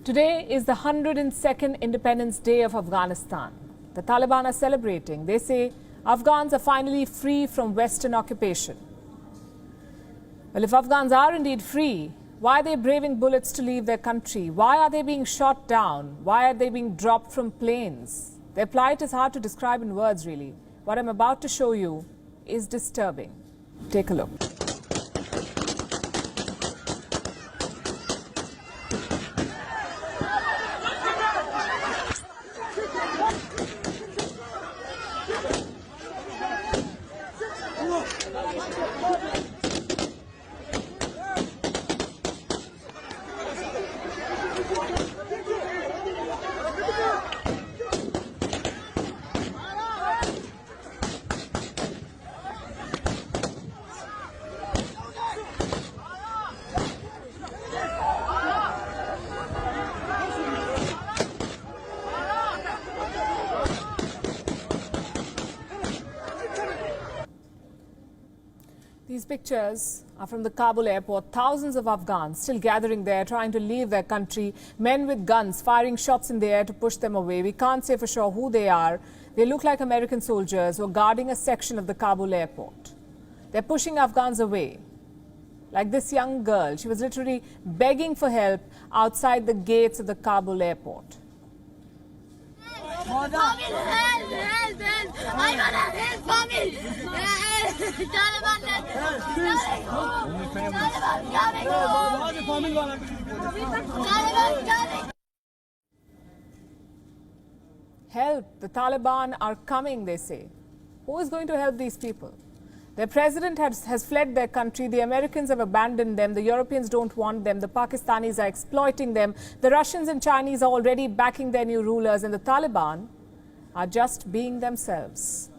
Today is the 102nd Independence Day of Afghanistan. The Taliban are celebrating. They say Afghans are finally free from Western occupation. Well, if Afghans are indeed free, why are they braving bullets to leave their country? Why are they being shot down? Why are they being dropped from planes? Their plight is hard to describe in words, really. What I'm about to show you is disturbing. Take a look. These pictures are from the Kabul airport. Thousands of Afghans still gathering there, trying to leave their country. Men with guns firing shots in the air to push them away. We can't say for sure who they are. They look like American soldiers who are guarding a section of the Kabul airport. They're pushing Afghans away. Like this young girl, she was literally begging for help outside the gates of the Kabul airport. Help, the Taliban are coming, they say. Who is going to help these people? Their president has fled their country. The Americans have abandoned them. The Europeans don't want them. The Pakistanis are exploiting them. The Russians and Chinese are already backing their new rulers. And the Taliban are just being themselves.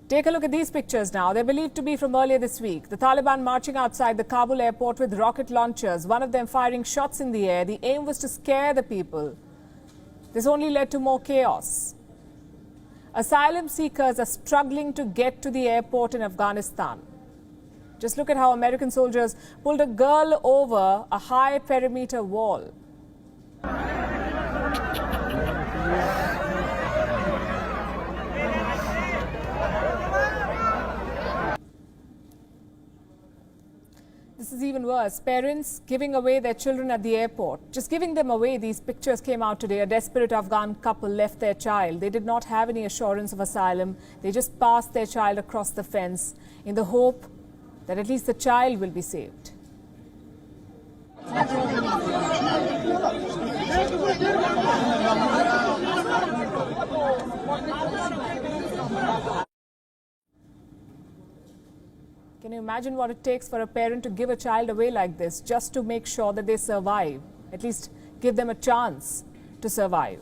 Take a look at these pictures now. They're believed to be from earlier this week. The Taliban marching outside the Kabul airport with rocket launchers, one of them firing shots in the air. The aim was to scare the people. This only led to more chaos. Asylum seekers are struggling to get to the airport in Afghanistan. Just look at how American soldiers pulled a girl over a high perimeter wall. This is even worse. Parents giving away their children at the airport. Just giving them away. These pictures came out today. A desperate Afghan couple left their child. They did not have any assurance of asylum. They just passed their child across the fence in the hope that at least the child will be saved. Can you imagine what it takes for a parent to give a child away like this just to make sure that they survive, at least give them a chance to survive?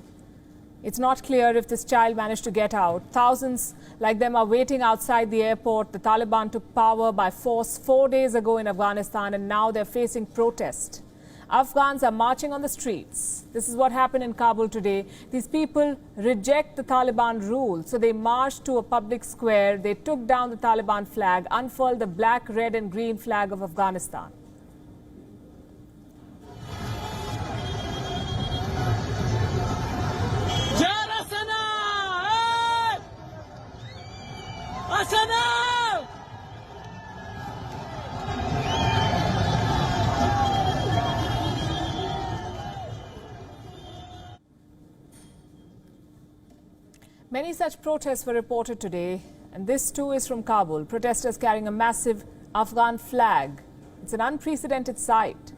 It's not clear if this child managed to get out. Thousands like them are waiting outside the airport. The Taliban took power by force 4 days ago in Afghanistan, and now they're facing protest. Afghans are marching on the streets. This is what happened in Kabul today. These people reject the Taliban rule, so they marched to a public square. They took down the Taliban flag, unfurled the black, red and green flag of Afghanistan. Many such protests were reported today, and this too is from Kabul. Protesters carrying a massive Afghan flag. It's an unprecedented sight,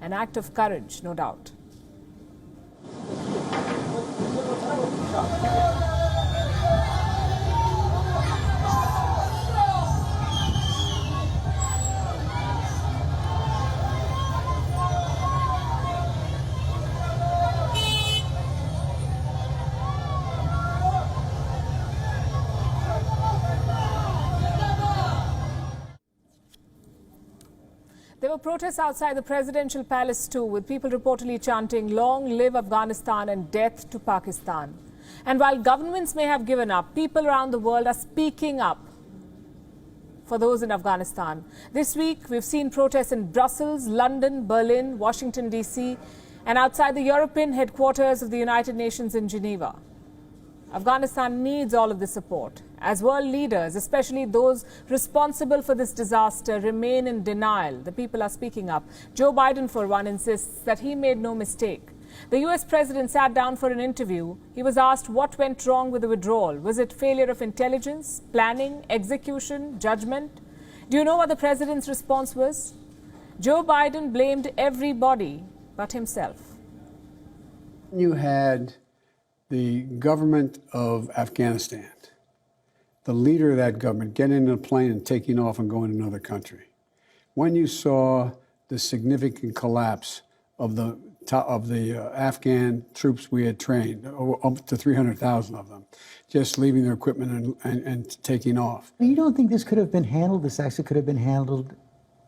an act of courage, no doubt. There were protests outside the presidential palace too, with people reportedly chanting, "Long live Afghanistan and death to Pakistan." And while governments may have given up, people around the world are speaking up for those in Afghanistan. This week, we've seen protests in Brussels, London, Berlin, Washington, D.C. and outside the European headquarters of the United Nations in Geneva. Afghanistan needs all of the support, as world leaders, especially those responsible for this disaster, remain in denial. The people are speaking up. Joe Biden, for one, insists that he made no mistake. The US president sat down for an interview. He was asked what went wrong with the withdrawal. Was it failure of intelligence, planning, execution, judgment? Do you know what the president's response was? Joe Biden blamed everybody but himself. You had the government of Afghanistan, the leader of that government, getting in a plane and taking off and going to another country. When you saw the significant collapse of the Afghan troops we had trained, up to 300,000 of them, just leaving their equipment and taking off. You don't think this could have been handled, this actually could have been handled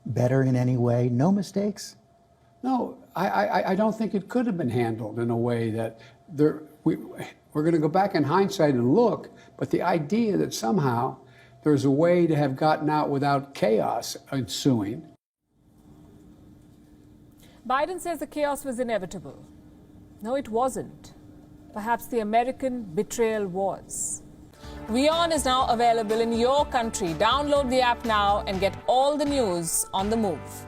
better in any way? No mistakes? No, I don't think it could have been handled in a way that we're going to go back in hindsight and look, but the idea that somehow there's a way to have gotten out without chaos ensuing. Biden says the chaos was inevitable. No, it wasn't. Perhaps the American betrayal was. Wion is now available in your country. Download the app now and get all the news on the move.